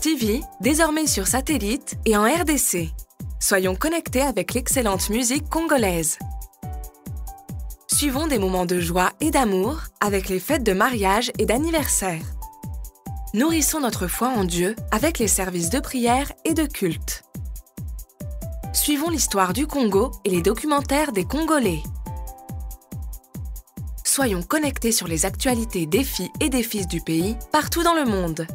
TV, désormais sur satellite et en RDC. Soyons connectés avec l'excellente musique congolaise. Suivons des moments de joie et d'amour avec les fêtes de mariage et d'anniversaire. Nourrissons notre foi en Dieu avec les services de prière et de culte. Suivons l'histoire du Congo et les documentaires des Congolais. Soyons connectés sur les actualités des filles et des fils du pays partout dans le monde.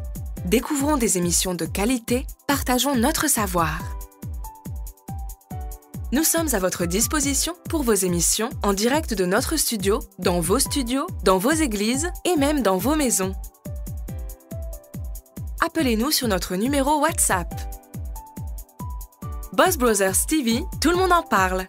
Découvrons des émissions de qualité, partageons notre savoir. Nous sommes à votre disposition pour vos émissions en direct de notre studio, dans vos églises et même dans vos maisons. Appelez-nous sur notre numéro WhatsApp. Boss Brothers TV, tout le monde en parle.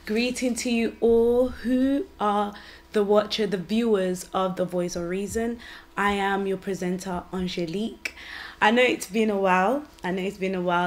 Greeting to you all who are the viewers of The Voice of Reason. I am your presenter, Angelique. I know it's been a while.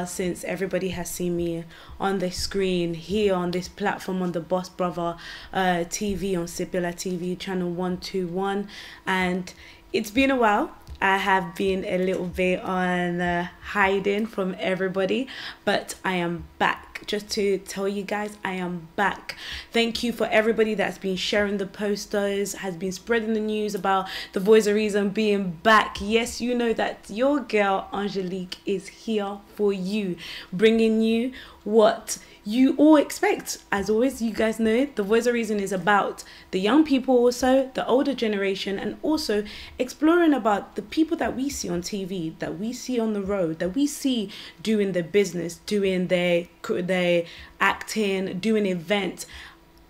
Since everybody has seen me on the screen here on this platform on the Boss Brother TV on Sipila TV channel 121, and it's been a while. I have been a little bit on hiding from everybody, but I am back. Just to tell you guys, I am back. Thank you for everybody that's been sharing the posters, has been spreading the news about The Voice of Reason being back. Yes, you know that your girl Angelique is here for you, bringing you what you all expect. As always, you guys know The Voice of Reason is about the young people, also the older generation, and also exploring about the people that we see on TV, that we see on the road, that we see doing their business, doing their acting, doing events,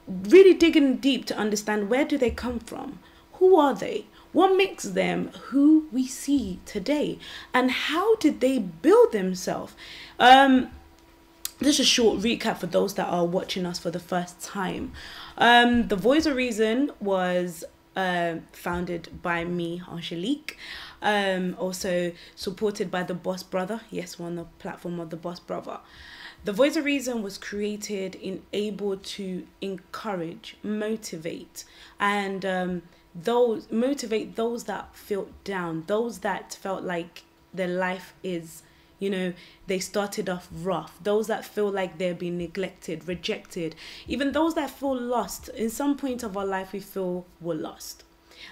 really digging deep to understand where do they come from, who are they, what makes them who we see today, and how did they build themselves. Just a short recap for those that are watching us for the first time. The Voice of Reason was founded by me, Angelique, also supported by the Boss Brother. Yes, we're on the platform of the Boss Brother. The Voice of Reason was created able to encourage, motivate, and motivate those that felt down, those that felt like their life is, they started off rough, those that feel like they're being neglected, rejected, even those that feel lost. In some point of our life, we feel we're lost.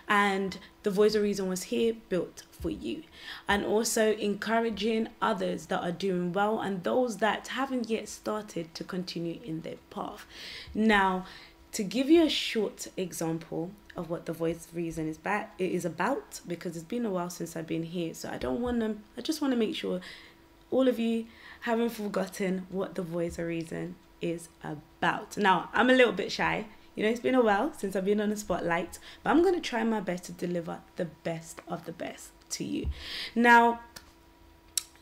And The Voice of Reason was here, built for you. And also encouraging others that are doing well and those that haven't yet started to continue in their path. Now, to give you a short example of what The Voice of Reason is about, because it's been a while since I've been here, so I just want to make sure all of you haven't forgotten what The Voice of Reason is about. Now, I'm a little bit shy. It's been a while since I've been on the spotlight, but I'm going to try my best to deliver the best of the best to you. Now,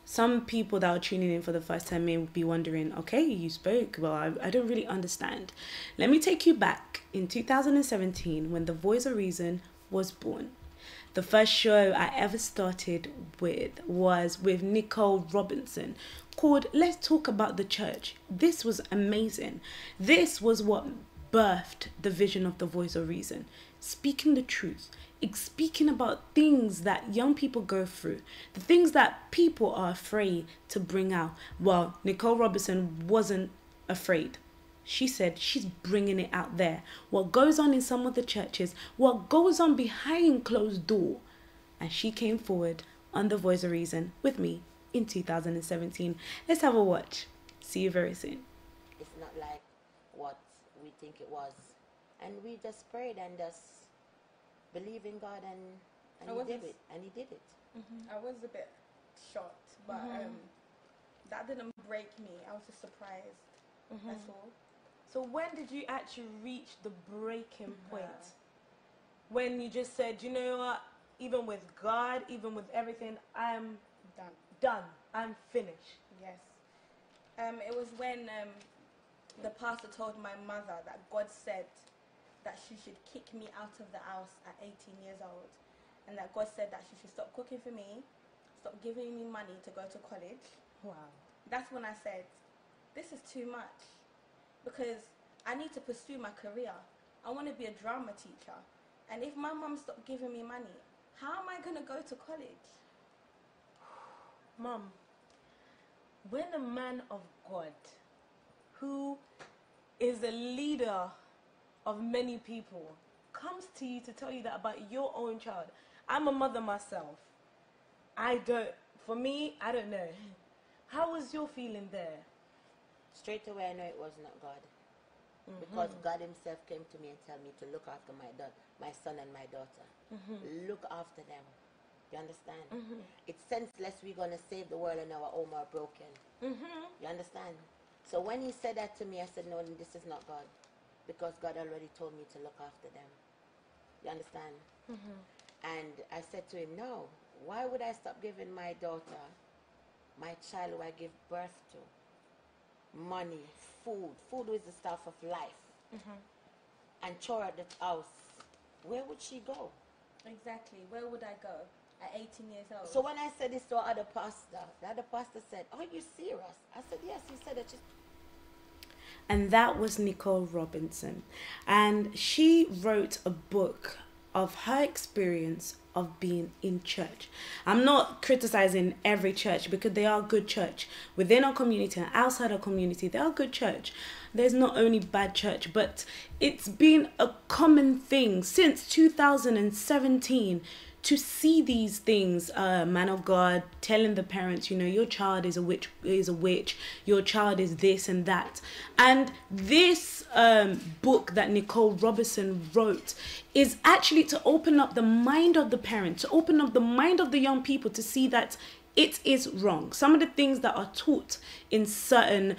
some people that are tuning in for the first time may be wondering, okay, you spoke, well, I don't really understand. Let me take you back in 2017 when The Voice of Reason was born. The first show I ever started with was with Nicole Robinson, called Let's Talk About the Church. This was amazing. This was what birthed the vision of The Voice of Reason. Speaking the truth, speaking about things that young people go through, the things that people are afraid to bring out. Well, Nicole Robinson wasn't afraid. She said she's bringing it out there. What goes on in some of the churches, what goes on behind closed door. And she came forward on The Voice of Reason with me in 2017. Let's have a watch. See you very soon. It's not like what we think it was. And we just prayed and just believed in God and he did it. I was a bit shocked, but that didn't break me. I was just surprised. That's all. So when did you actually reach the breaking point? When you just said, you know what, even with God, even with everything, I'm done. I'm finished. Yes. It was when the pastor told my mother that God said that she should kick me out of the house at 18 years old, and that God said that she should stop cooking for me, stop giving me money to go to college. Wow. That's when I said, this is too much, because I need to pursue my career. I want to be a drama teacher, and if my mum stopped giving me money, how am I going to go to college? Mom, when a man of God, who is a leader of many people, comes to you to tell you that about your own child, I'm a mother myself. For me, I don't know. How was your feeling there? Straight away I know it was not God. Because God himself came to me and told me to look after my son and my daughter. Look after them. You understand? It's senseless we're going to save the world and our home are broken. You understand? So when he said that to me, I said, no, this is not God. Because God already told me to look after them. You understand? And I said to him, no, why would I stop giving my daughter, my child who I give birth to, money, food? Food is the stuff of life. And chore at the house. Where would she go? Exactly. Where would I go at 18 years old? So when I said this to our other pastor, the other pastor said, are you serious? I said, yes. He said that she's... And that was Nicole Robinson. And she wrote a book of her experience of being in church. I'm not criticizing every church, because they are good church. Within our community and outside our community, they are good church. There's not only bad church, but it's been a common thing since 2017 to see these things, man of God telling the parents, you know, your child is a witch, your child is this and that. And this book that Nicole Robinson wrote is actually to open up the mind of the parents, to open up the mind of the young people to see that it is wrong. Some of the things that are taught in certain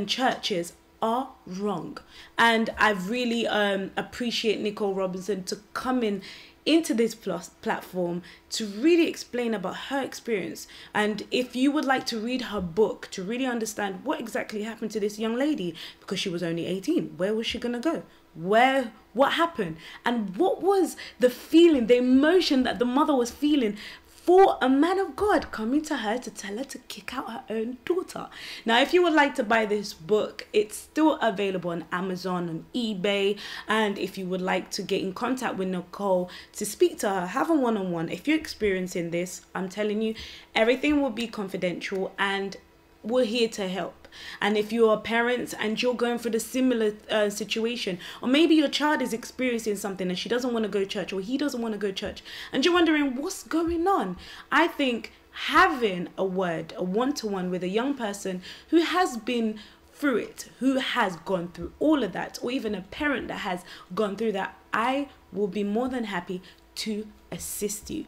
churches are wrong. And I really appreciate Nicole Robinson to come into this platform to really explain about her experience. And if you would like to read her book to really understand what exactly happened to this young lady, because she was only 18, where was she gonna go? What happened? And what was the feeling, the emotion that the mother was feeling for a man of God coming to her to tell her to kick out her own daughter? Now, if you would like to buy this book, it's still available on Amazon, on eBay. And if you would like to get in contact with Nicole to speak to her, have a one-on-one. If you're experiencing this, I'm telling you, everything will be confidential and we're here to help. And if you're parents and you're going through the similar situation, or maybe your child is experiencing something and she doesn't want to go to church, or he doesn't want to go to church, and you're wondering what's going on, I think having a one-to-one with a young person who has been through it, who has gone through all of that, or even a parent that has gone through that, I will be more than happy to assist you.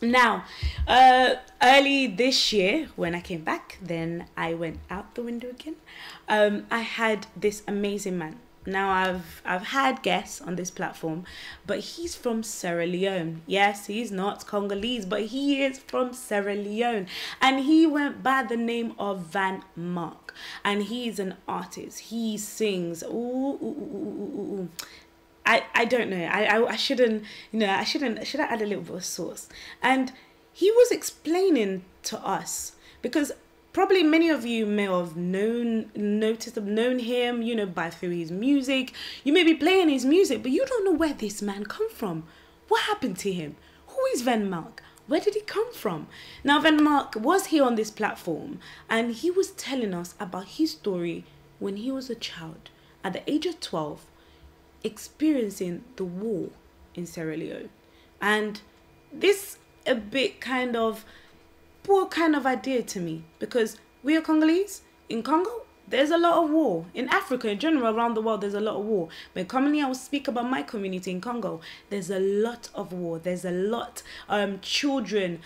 Now, early this year, when I came back, then I went out the window again. I had this amazing man. Now, I've had guests on this platform, but he's from Sierra Leone. Yes, he's not Congolese, but he is from Sierra Leone. And he went by the name of Van Mark. And he's an artist. He sings. I don't know. I shouldn't, I should add a little bit of sauce. And he was explaining to us, because probably many of you may have known him, by through his music. You may be playing his music, but you don't know where this man come from. What happened to him? Who is Van Mark? Where did he come from? Now, Van Mark was here on this platform, and he was telling us about his story when he was a child, at the age of 12, experiencing the war in Sierra Leone. And this a bit kind of poor kind of idea to me, because we are Congolese. In Congo, there's a lot of war. In Africa, in general, around the world, there's a lot of war. But commonly, I will speak about my community in Congo. There's a lot of war. There's a lot, children,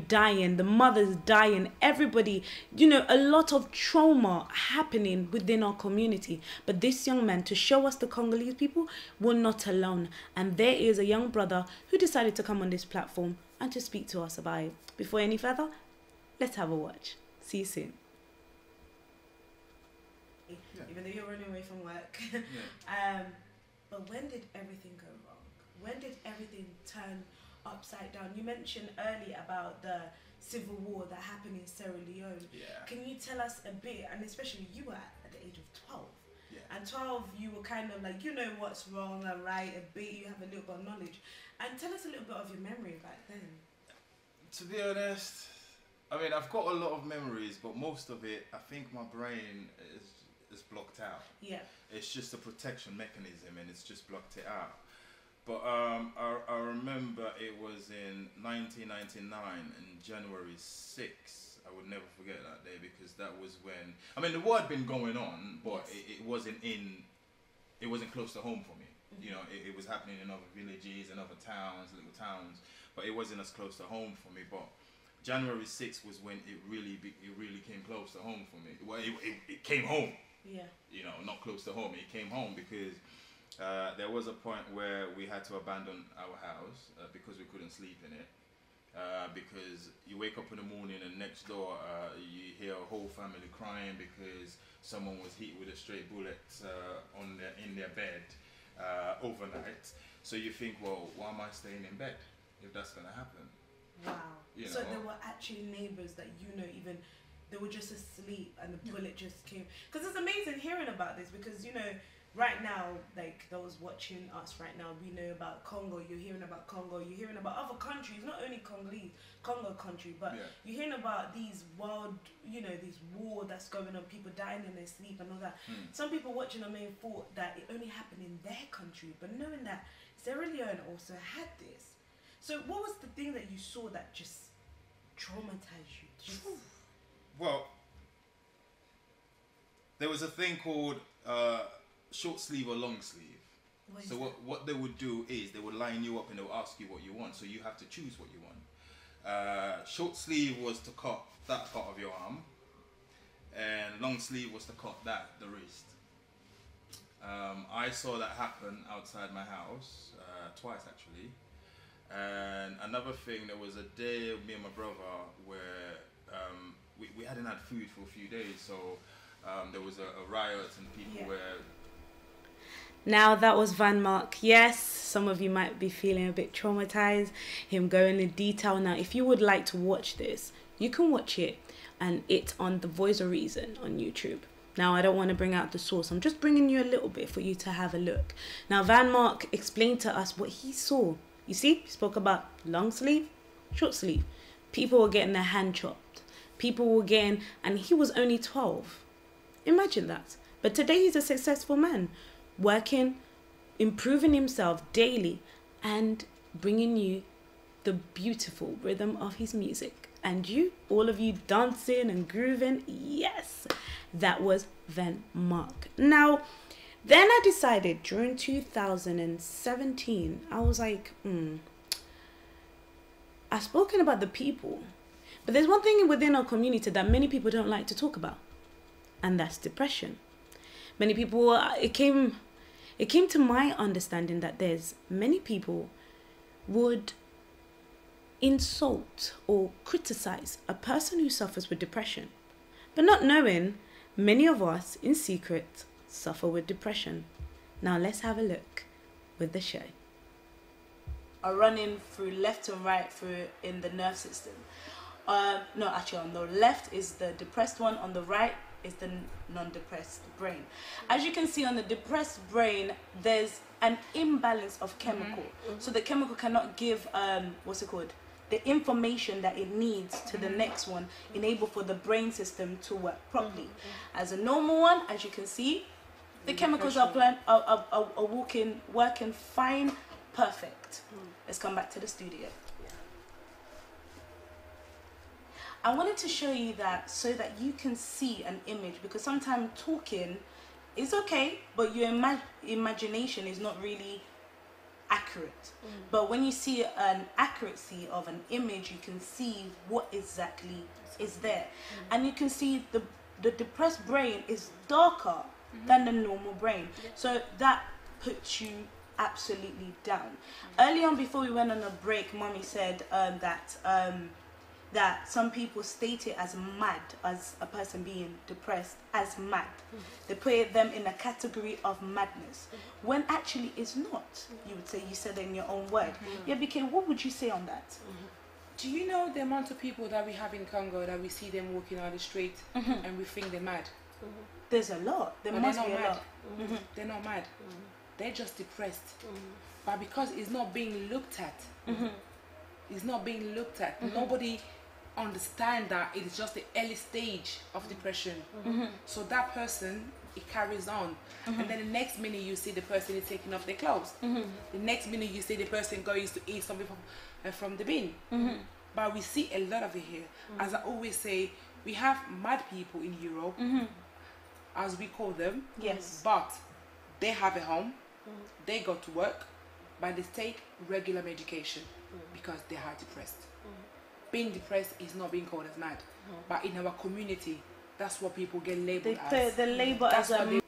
dying, the mothers dying, everybody, a lot of trauma happening within our community. But this young man, to show us the Congolese people, we're not alone. And there is a young brother who decided to come on this platform and to speak to us about it. Before any further, let's have a watch. See you soon. Even though you're running away from work. But when did everything go wrong? When did everything turn upside down? You mentioned earlier about the civil war that happened in Sierra Leone. Yeah. Can you tell us a bit, and especially you were at the age of 12. Yeah. And 12, you were kind of like, you know what's wrong and right, a bit, you have a little bit of knowledge. And tell us a little bit of your memory back then. To be honest, I mean, I've got a lot of memories, but most of it, I think my brain is blocked out. Yeah. It's just a protection mechanism, and it's just blocked it out. But I remember it was in 1999, in January 6th. I would never forget that day, because that was when, I mean, the war had been going on, but yes, it wasn't close to home for me. Mm-hmm. It was happening in other villages and other towns, little towns, but it wasn't as close to home for me. But January 6th was when it really came close to home for me. Well, it came home. Yeah. Not close to home. It came home because there was a point where we had to abandon our house because we couldn't sleep in it. Because you wake up in the morning and next door you hear a whole family crying because someone was hit with a stray bullet in their bed overnight. So you think, well, why am I staying in bed if that's going to happen? Wow. So there were actually neighbors that even they were just asleep and the bullet just came. Because it's amazing hearing about this, because right now, like those watching us right now, we know about Congo. You're hearing about Congo. You're hearing about other countries, not only Congo country, but you're hearing about these world, this war that's going on, people dying in their sleep and all that. Some people watching may have thought that it only happened in their country, but knowing that Sierra Leone also had this. So what was the thing that you saw that just traumatized you? Well, there was a thing called short sleeve or long sleeve. So what they would do is they would line you up and they would ask you what you want. So you have to choose what you want. Short sleeve was to cut that part of your arm, and long sleeve was to cut the wrist. I saw that happen outside my house twice actually. And another thing, there was a day me and my brother where we hadn't had food for a few days, so there was a riot and people were... Now that was Van Mark. Yes, some of you might be feeling a bit traumatized, him going in detail. Now, if you would like to watch this, you can watch it, and it's on The Voice of Reason on YouTube. Now, I don't want to bring out the source. I'm just bringing you a little bit for you to have a look. Now, Van Mark explained to us what he saw. You see, he spoke about long sleeve, short sleeve. People were getting their hand chopped. People were getting, and he was only 12. Imagine that. But today he's a successful man, working, improving himself daily, and bringing you the beautiful rhythm of his music. And you, all of you dancing and grooving, yes, that was Van Mark. Now, then I decided during 2017, I was like, I've spoken about the people, but there's one thing within our community that many people don't like to talk about, and that's depression. Many people, it came to my understanding that there's many people would insult or criticize a person who suffers with depression, but not knowing many of us in secret suffer with depression. Now let's have a look with the show. Are running through left and right through in the nerve system. No, actually on the left is the depressed one, on the right is the non-depressed brain. As you can see on the depressed brain, there's an imbalance of chemical. So the chemical cannot give, the information that it needs to the next one, enable for the brain system to work properly. As a normal one, as you can see, the chemicals are working fine, perfect. Let's come back to the studio. I wanted to show you that so that you can see an image, because sometimes talking is okay, but your imagination is not really accurate. But when you see an accuracy of an image, you can see what exactly is there. And you can see the depressed brain is darker than the normal brain. So that puts you absolutely down. Early on, before we went on a break, Mommy said that some people state it as mad, as a person being depressed, as mad. They put them in a category of madness, when actually it's not. You would say, you said it in your own word. Yeah, BK, what would you say on that? Do you know the amount of people that we have in Congo that we see them walking on the street and we think they're mad? There's a lot. There must be a lot. They're not mad. They're just depressed. But because it's not being looked at, it's not being looked at. Nobody understand that it's just the early stage of depression. So that person, it carries on. And then the next minute you see the person is taking off their clothes. The next minute you see the person going to eat something from the bin. But we see a lot of it here. As I always say, we have mad people in Europe, as we call them. Yes. But they have a home, they go to work, but they take regular medication because they are depressed. Being depressed is not being called as mad, but in our community, that's what people get labeled as. The label as a...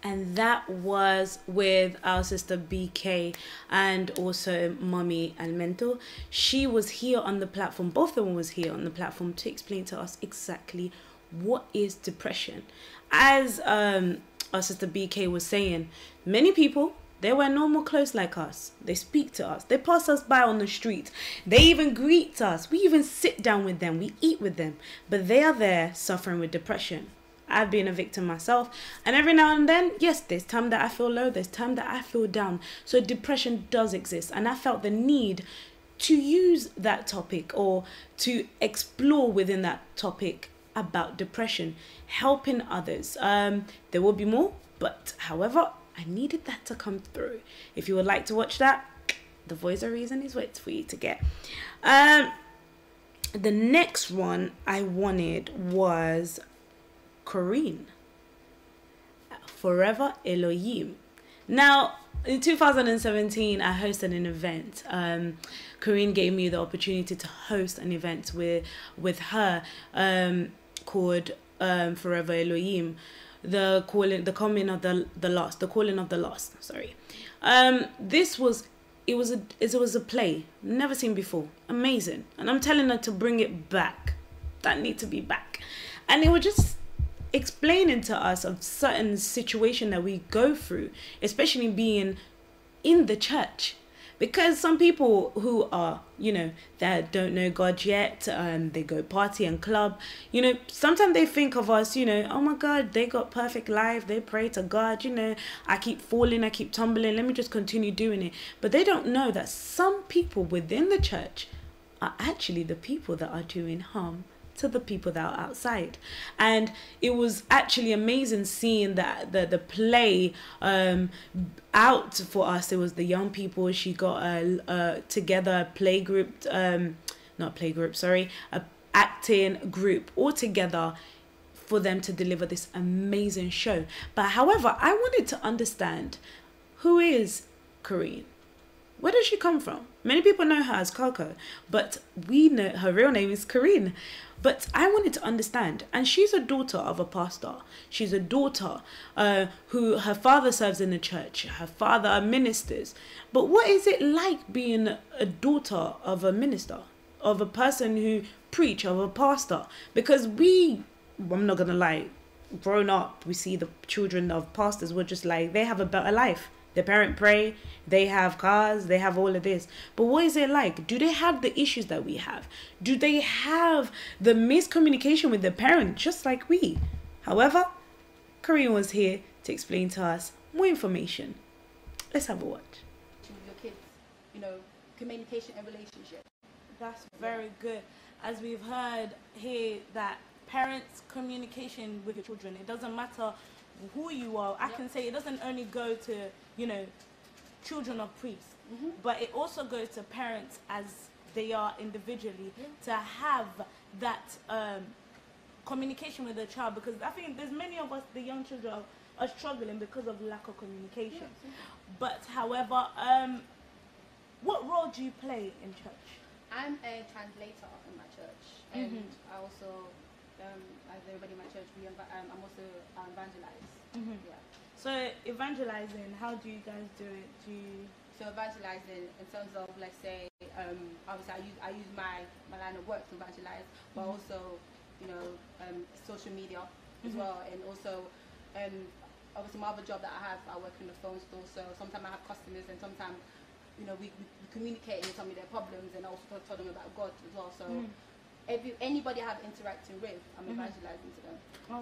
And that was with our sister BK and also Mommy and Mental. She was here on the platform, both of them was here on the platform to explain to us exactly what is depression. As our sister BK was saying, many people, they wear normal clothes like us. They speak to us. They pass us by on the street. They even greet us. We even sit down with them. We eat with them. But they are there suffering with depression. I've been a victim myself. And every now and then, yes, there's time that I feel low. There's time that I feel down. So depression does exist. And I felt the need to use that topic or to explore within that topic about depression, helping others. There will be more. But however, I needed that to come through. If you would like to watch that, the voice of reason is waiting for you to get. The next one I wanted was Corinne, Forever Elohim. Now, in 2017, I hosted an event. Corinne gave me the opportunity to host an event with her called Forever Elohim. The calling of the lost. Sorry. This was it was a play never seen before, amazing, and I'm telling her to bring it back. That need to be back, and it was just explaining to us of certain situation that we go through, especially being in the church. Because some people who are, that don't know God yet, they go party and club, sometimes they think of us, oh my God, they got perfect life, they pray to God, I keep falling, I keep tumbling, let me just continue doing it. But they don't know that some people within the church are actually the people that are doing harm to the people that are outside. And it was actually amazing seeing that the play out for us. It was the young people. She got together a play group, a acting group all together for them to deliver this amazing show. But however, I wanted to understand, who is Corinne? Where does she come from? Many people know her as Coco, but we know her real name is Corinne. But I wanted to understand, and she's a daughter of a pastor. She's a daughter who her father serves in the church. Her father ministers. But what is it like being a daughter of a minister, of a person who preach, of a pastor? Because I'm not gonna lie, grown up, we see the children of pastors. We're just like, they have a better life. Their parents pray, they have cars, they have all of this. But what is it like? Do they have the issues that we have? Do they have the miscommunication with their parents, just like we? However, Corinne was here to explain to us more information. Let's have a watch. With your kids, communication and relationship. That's very good. As we've heard here, that parents' communication with your children, it doesn't matter who you are. I can say it doesn't only go to children of priests, but it also goes to parents as they are individually, to have that communication with the child, because I think there's many of us, the young children, are struggling because of lack of communication. But however, what role do you play in church? I'm a translator in my church, and I also, as everybody in my church, I'm also evangelize. Yeah. So evangelizing, how do you guys do it? So evangelizing in terms of, let's say, obviously I use my line of work to evangelize, but also, you know, social media as well, and also, obviously my other job that I have, I work in the phone store, so sometimes I have customers, and sometimes, you know, we communicate and tell me their problems, and I also tell them about God as well. So anybody I have interacting with, I'm evangelizing to them.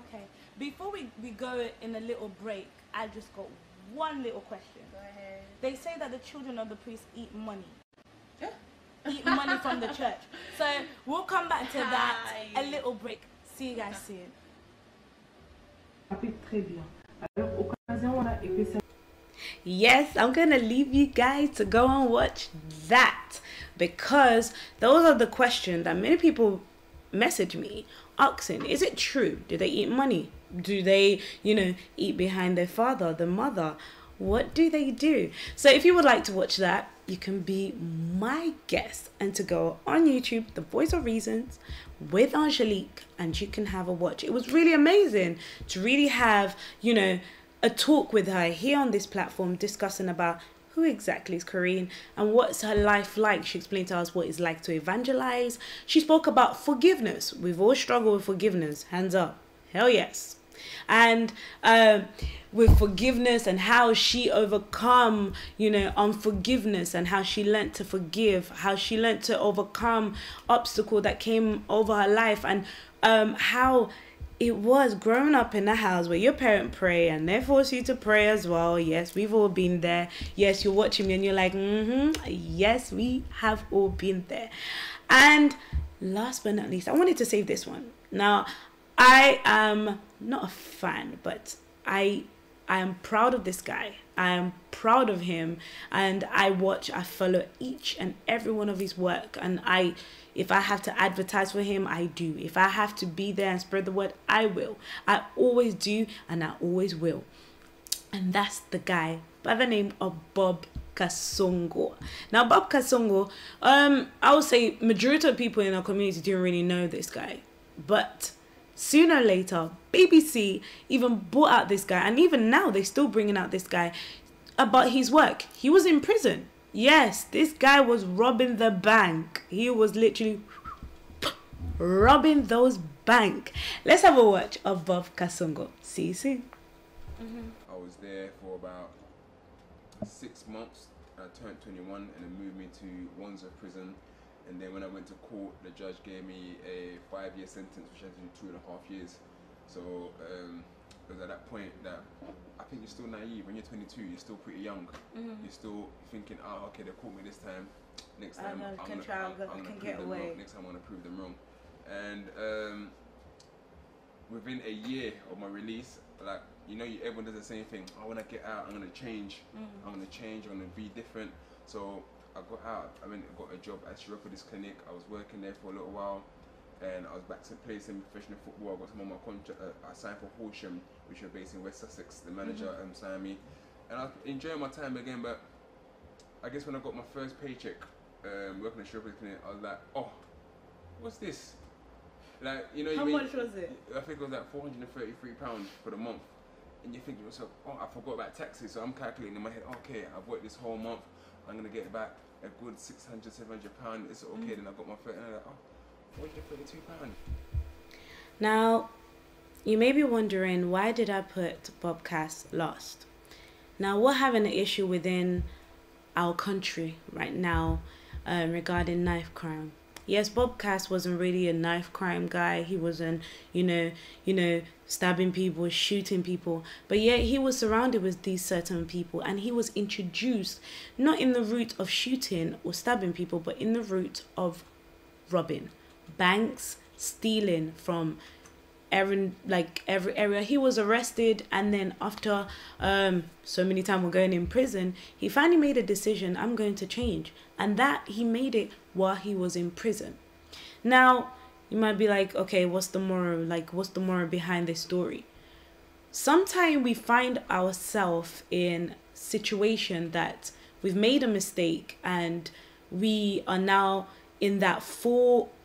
Okay. Before we go in a little break, I just got one little question. Go ahead. They say that the children of the priest eat money. Eat money from the church. So we'll come back to that. A little break. See you guys soon. Yes, I'm gonna leave you guys to go and watch that, because those are the questions that many people message me asking. Is it true? Do they eat money? Do they, you know, eat behind their father, the mother? What do they do? So if you would like to watch that, you can be my guest and to go on YouTube, The Voice of Reasons with Angelique, and you can have a watch. It was really amazing to really have, you know, a talk with her here on this platform, discussing about who exactly is Corinne and what's her life like. She explained to us what it's like to evangelize. She spoke about forgiveness. We've all struggled with forgiveness. Hands up. Hell yes. And with forgiveness, and how she overcome, you know, unforgiveness, and how she learnt to forgive, how she learnt to overcome obstacle that came over her life, and how it was growing up in a house where your parent pray and they force you to pray as well. Yes, we've all been there. Yes, you're watching me and you're like, yes, we have all been there. And last but not least, I wanted to save this one. Now, I am not a fan, but I am proud of this guy. I am proud of him, and I follow each and every one of his work, and if I have to advertise for him, I do. If I have to be there and spread the word, I will. I always do, and I always will. And that's the guy by the name of Bob Kasongo. Now, Bob Kasongo, I would say majority of people in our community didn't really know this guy, but sooner or later, BBC even brought out this guy, and even now they're still bringing out this guy about his work. He was in prison. Yes, this guy was robbing the bank. He was literally robbing those bank. Let's have a watch of Bob Kasongo. See you soon. I was there for about 6 months. I turned 21 and then moved me to Wandsworth prison. And then when I went to court, the judge gave me a 5-year sentence, which I had to do 2.5 years. So it was at that point that I think you're still naive. When you're 22, you're still pretty young. You're still thinking, oh, okay, they caught me this time. Next time, I'm gonna prove them wrong. Next time, I'm gonna prove them wrong. And within a year of my release, like, you know, everyone does the same thing. Oh, when I get out, I'm gonna change. I'm gonna change. I'm gonna be different. So I got out. I got a job at this clinic. I was working there for a little while, and I was back to play some professional football. I got some on my contract. I signed for Horsham, which are based in West Sussex. The manager signed me, and I was enjoying my time again. But I guess when I got my first paycheck, working at this clinic, I was like, oh, what's this? Like, you know, how much was it? I think it was like £433 for the month, and you think to yourself, oh, I forgot about taxes. So I'm calculating in my head, okay, I've worked this whole month. I'm gonna get back a good £600-700. It's okay. Then I got my first, and I'm like, oh, £432. Now, you may be wondering, why did I put Bobcast last? Now, we're having an issue within our country right now regarding knife crime. Yes, Bobcast wasn't really a knife crime guy. He wasn't, you know, stabbing people, shooting people. But yet he was surrounded with these certain people, and he was introduced not in the route of shooting or stabbing people, but in the route of robbing banks, stealing from every area. He was arrested, and then after so many times of going in prison, he finally made a decision, I'm going to change. And that he made it while he was in prison. Now, you might be like, okay, what's the moral? Like, what's the moral behind this story? Sometimes we find ourselves in situation that we've made a mistake, and we are now in that four-cornered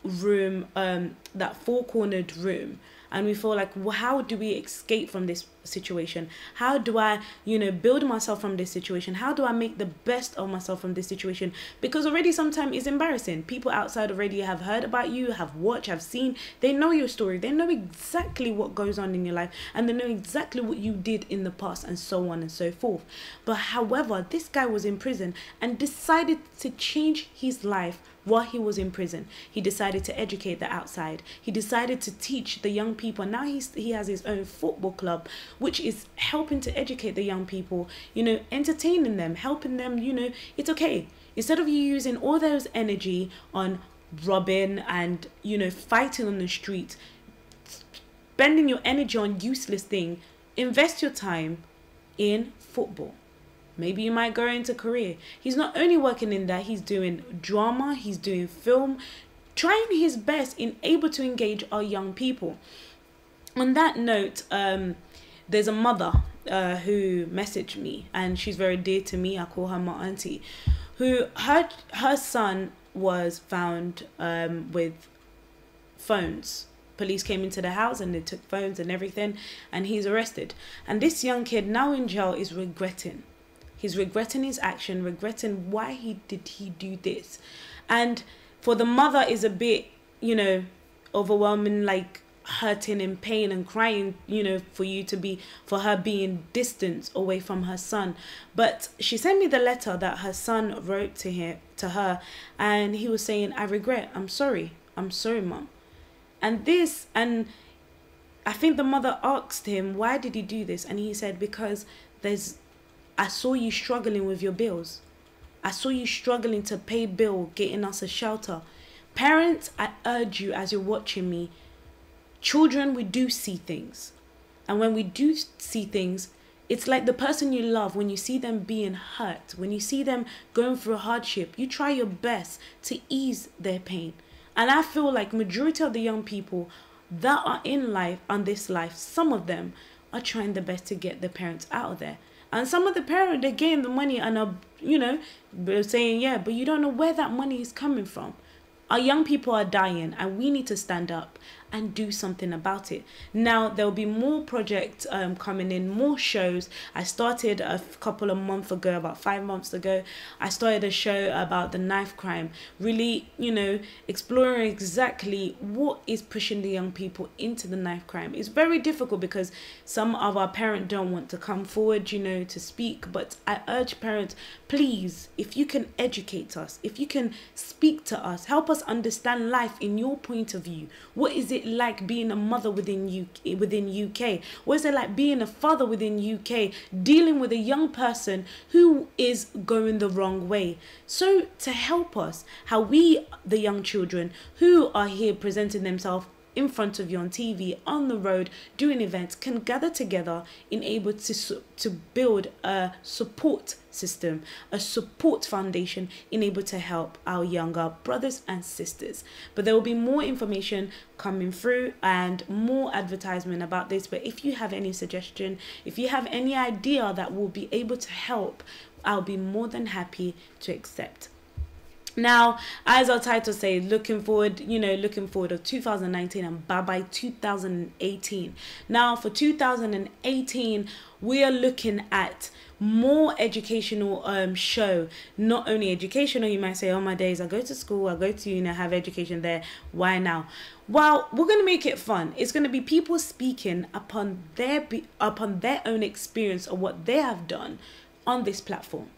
room, and we feel like, well, how do we escape from this situation? How do I, build myself from this situation? How do I make the best of myself from this situation? Because already sometimes it's embarrassing. People outside already have heard about you, have watched, have seen. They know your story. They know exactly what goes on in your life, and they know exactly what you did in the past, and so on and so forth. But however, this guy was in prison and decided to change his life while he was in prison. He decided to educate the outside. He decided to teach the young people. Now he has his own football club, which is helping to educate the young people, entertaining them, helping them, it's okay. Instead of you using all those energy on robbing and, fighting on the street, spending your energy on useless thing, invest your time in football. Maybe you might go into career. He's not only working in that, he's doing drama, he's doing film, trying his best in able to engage our young people. On that note, there's a mother who messaged me, and she's very dear to me. I call her my auntie, who her son was found with phones. Police came into the house and they took phones and everything, and he's arrested. And this young kid now in jail is regretting. He's regretting his action, regretting why he do this. And for the mother is a bit, overwhelming, like hurting and pain and crying, for her being distant away from her son. But she sent me the letter that her son wrote to her, and he was saying, I regret, I'm sorry, mom. And I think the mother asked him, why did he do this? And he said, because I saw you struggling with your bills. I saw you struggling to pay bill, getting us a shelter. Parents, I urge you, as you're watching me, children, we do see things. And when we do see things, it's like the person you love, when you see them being hurt, when you see them going through hardship, you try your best to ease their pain. And I feel like majority of the young people that are in life, on this life, some of them are trying their best to get their parents out of there. And some of the parents, they gain the money and are, saying, yeah, but you don't know where that money is coming from. Our young people are dying, and we need to stand up and do something about it. Now, there'll be more projects coming in, more shows. I started a couple of months ago, about 5 months ago, I started a show about the knife crime, really, exploring exactly what is pushing the young people into the knife crime. It's very difficult because some of our parents don't want to come forward, to speak, but I urge parents, please, if you can educate us, if you can speak to us, help us understand life in your point of view. What is it like being a mother within UK? What is it like being a father within UK, dealing with a young person who is going the wrong way? So to help us, how we, the young children who are here presenting themselves in front of you on TV, on the road, doing events, can gather together in able to build a support system, a support foundation in able to help our younger brothers and sisters. But there will be more information coming through and more advertisement about this. But if you have any suggestion, if you have any idea that will be able to help, I'll be more than happy to accept. Now, as our title says, looking forward of 2019 and bye-bye 2018. Now, for 2018, we are looking at more educational show. Not only educational, you might say, oh my days, I go to school, I go to have education there, why now? Well, we're going to make it fun. It's going to be people speaking upon their own experience of what they have done on this platform.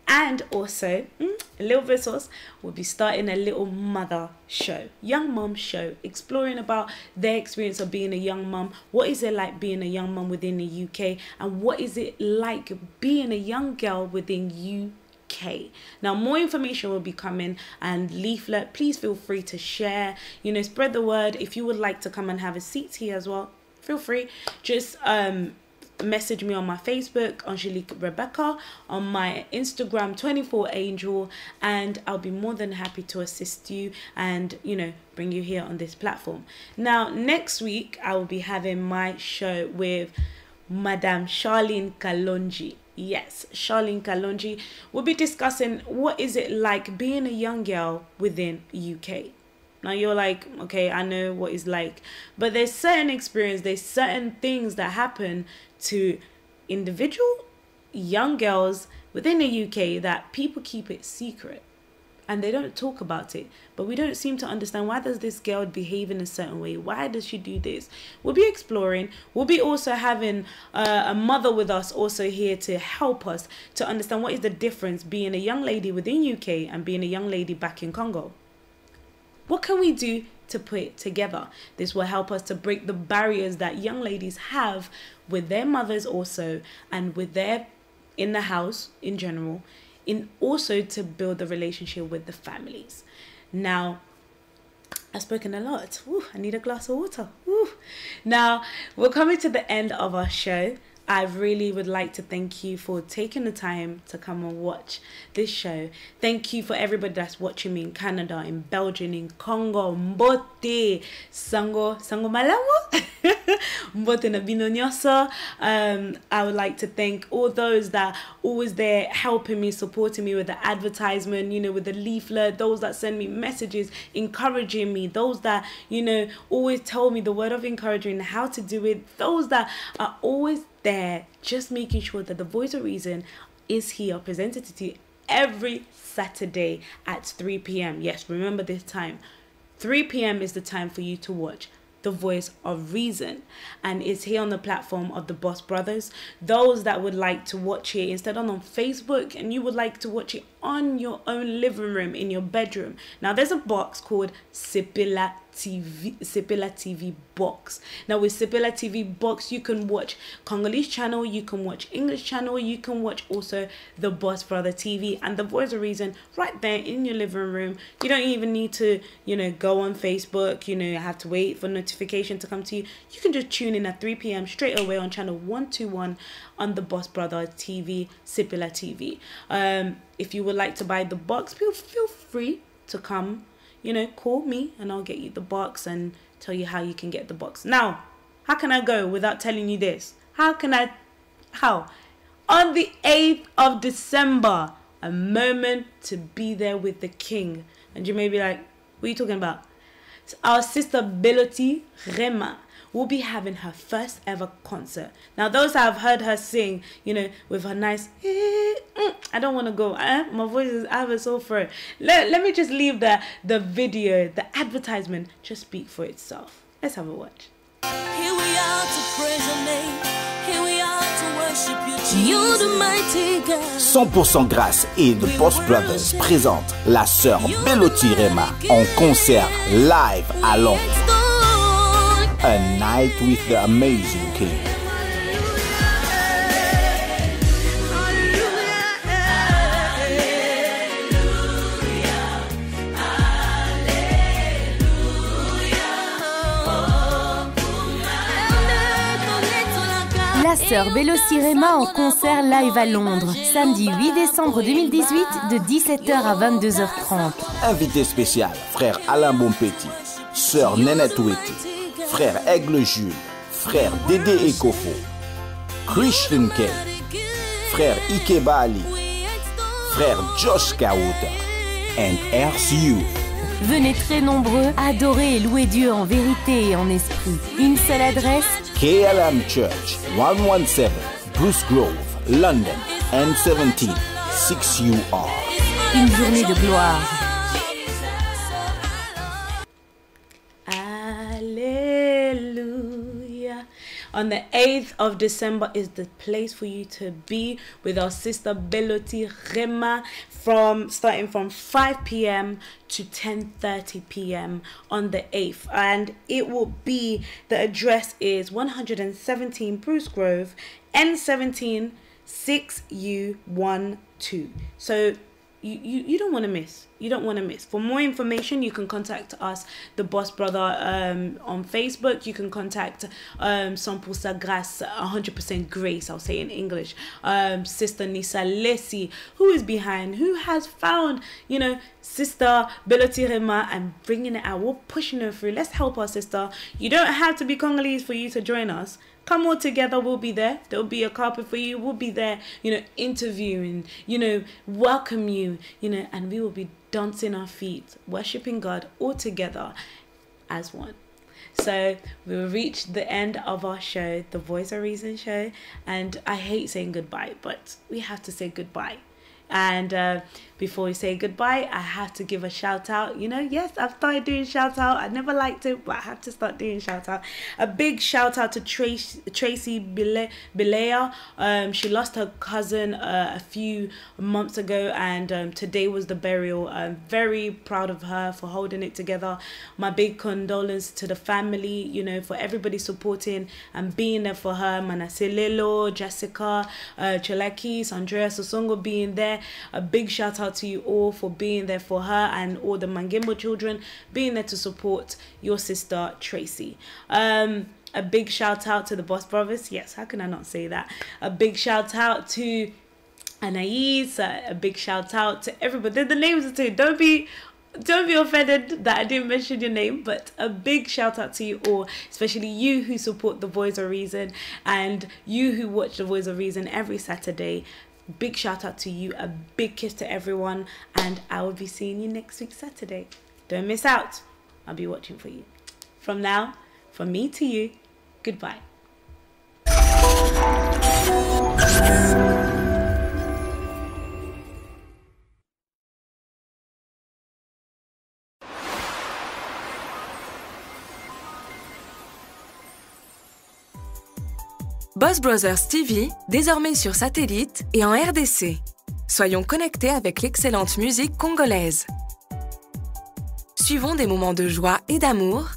And also, a little bit of sauce, we'll be starting a little mother show, young mum show, exploring about their experience of being a young mum. What is it like being a young mum within the UK? And what is it like being a young girl within UK? Now, more information will be coming, and leaflet, please feel free to share, spread the word. If you would like to come and have a seat here as well, feel free. Just message me on my Facebook, Angelique Rebecca, on my Instagram, 24Angel, and I'll be more than happy to assist you and, you know, bring you here on this platform. Now, next week, I will be having my show with Madame Charlene Kalonji. Yes, Charlene Kalonji. We'll be discussing what is it like being a young girl within UK. Now you're like, okay, I know what it's like, but there's certain experience, there's certain things that happen to individual young girls within the UK that people keep it secret and they don't talk about it. But we don't seem to understand, why does this girl behave in a certain way? Why does she do this? We'll be exploring. We'll be also having a mother with us also here to help us to understand what is the difference being a young lady within UK and being a young lady back in Congo. What can we do to put it together? This will help us to break the barriers that young ladies have with their mothers also, and with their in the house in general, in also to build the relationship with the families. Now, I've spoken a lot. Ooh, I need a glass of water. Ooh. Now, we're coming to the end of our show. I really would like to thank you for taking the time to come and watch this show. Thank you for everybody that's watching me in Canada, in Belgium, in Congo, Mbote, Sango Malamu, Mbote na Binonyoso. I would like to thank all those that always there helping me, supporting me with the advertisement, you know, with the leaflet, those that send me messages, encouraging me, those that, you know, always tell me the word of encouragement, how to do it, those that are always there just making sure that the Voice of Reason is here, presented to you every Saturday at 3 p.m. Yes, remember this time. 3 p.m. is the time for you to watch The Voice of Reason, and it's here on the platform of the Boss Brothers. Those that would like to watch it instead on Facebook, and you would like to watch it on your own living room, in your bedroom, now there's a box called Sepila TV box. Now with Sepila TV box, you can watch Congolese channel, you can watch English channel, you can watch also the Boss Brother TV and the Voice of Reason right there in your living room. You don't even need to, you know, go on Facebook, you know, you have to wait for notification to come to you. You can just tune in at 3 p.m. straight away on channel 121 on the Boss Brother TV, Sepila TV. If you would like to buy the box, feel free to come, you know, call me and I'll get you the box and tell you how you can get the box. Now, how can I go without telling you this? How? On the 8th of December, a moment to be there with the king. And you may be like, what are you talking about? Our sister Beloti Rema will be having her first ever concert. Now, those that have heard her sing, you know, with her nice, I don't want to go, my voice is, I have a sore throat. Let me just leave the video, the advertisement, just speak for itself. Let's have a watch. Here we are to praise your name. Here we are to worship you, Jesus. You're the mighty God. 100% Grâce et The Boss Brothers présente la sœur Beloti Rema en concert live à Londres. A night with the amazing king. La sœur Beloti Rema en concert live à Londres, samedi 8 décembre 2018 de 17h à 22h30. Invité spécial, frère Alain Bonpetit, sœur Nénette Ouetti, frère Aigle Jules, frère Dédé Ekofo, Christian Kay, frère Ikeba Ali, frère Josh Kawuta, and RCU. Venez très nombreux, adorer et louer Dieu en vérité et en esprit. Une seule adresse, KLM Church, 117, Bruce Grove, London, N17, 6UR. Une journée de gloire. Hallelujah. On the 8th of December is the place for you to be with our sister Beloti Rema, starting from 5 p.m. to 10:30 p.m. on the 8th, and it will be, the address is 117 Bruce Grove, N17 6U12. So you don't want to miss. you don't want to miss. For more information, you can contact us, the Boss Brother, on Facebook. You can contact 100% Grâce, 100% Grace, I'll say in English, Sister Nisa Lessi, who is behind, who has found, you know, Sister Belotirema and bringing it out. We're pushing her through. Let's help our sister. You don't have to be Congolese for you to join us. Come all together, we'll be there. There'll be a carpet for you. We'll be there, you know, interviewing, you know, welcome you, you know, and we will be dancing our feet, worshiping God all together as one. So we've reached the end of our show, the Voice of Reason show, and I hate saying goodbye, but we have to say goodbye. And before we say goodbye, I have to give a shout out. You know, yes, I've started doing shout out. I never liked it, but I have to start doing shout out. A big shout out to Tracy Bilea. She lost her cousin a few months ago, and today was the burial. I'm very proud of her for holding it together. My big condolence to the family, you know, for everybody supporting and being there for her. Manaselelo, Jessica, Chalakis, Andrea Sosongo being there. A big shout out to you all for being there for her and all the Mangimbo children being there to support your sister Tracy. A big shout out to the Boss Brothers. Yes, how can I not say that? A big shout out to Anais. A big shout out to everybody. The names are too. Don't be offended that I didn't mention your name, but a big shout out to you all, especially you who support the Voice of Reason and you who watch the Voice of Reason every Saturday. Big shout out to you, a big kiss to everyone, and I will be seeing you next week Saturday. Don't miss out. I'll be watching for you. From now, from me to you, goodbye. Boss Brothers TV, désormais sur satellite et en RDC. Soyons connectés avec l'excellente musique congolaise. Suivons des moments de joie et d'amour